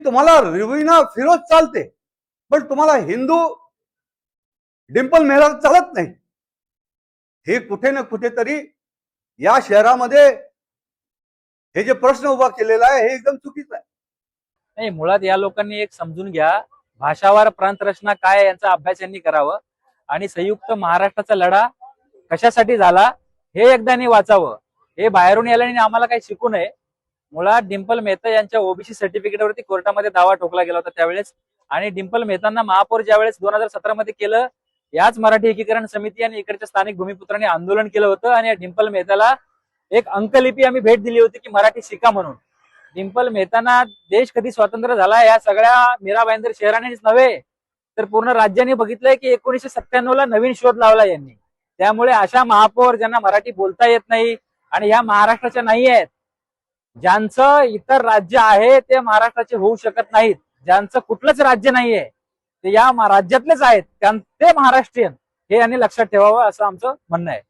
तुम्हाला रिवीना फिरोज चालते, पण तुम्हाला हिंदू डिंपल मेहरा चालत नाही। हे कुठे ना कुठेतरी या शहरामध्ये हे जे प्रश्न उभा केलेला आहे हे एकदम चुकीचं आहे। नाही, मुळात या लोकांनी एक समजून घ्या, भाषावार प्रांत रचना काय यांचा अभ्यास यांनी करावं आणि संयुक्त महाराष्ट्राचा लढा कशासाठी झाला हे एकदानी वाचावं। हे बाहेरून यायला आम्हाला काही शिकू नये। मुळात डिंपल मेहता यांच्या ओबीसी सर्टिफिकेटवरती कोर्टामध्ये दावा ठोकला गेला होता त्यावेळेस, आणि डिंपल मेहतांना महापौर ज्यावेळेस 2017 मध्ये केलं, याच मराठी एकीकरण समिती आणि इकडच्या स्थानिक भूमिपुत्रांनी आंदोलन केलं होतं आणि डिंपल मेहताला एक अंकलिपी आम्ही भेट दिली होती की मराठी शिका म्हणून। डिंपल मेहतांना देश कधी स्वतंत्र झाला या सगळ्या मीरा भाईंदर शहरानेच नव्हे तर पूर्ण राज्याने बघितलंय की 1997 ला नवीन शोध लावला यांनी। त्यामुळे अशा महापौर ज्यांना मराठी बोलता येत नाही आणि या महाराष्ट्राच्या नाही आहेत, ज्यांचं इतर राज्य आहे ते महाराष्ट्राचे होऊ शकत नाहीत, ज्यांचं कुठलंच राज्य नाहीये ते या राज्यातलेच आहेत, ते महाराष्ट्रीयन, हे यांनी लक्षात ठेवावं असं आमचं म्हणणं आहे।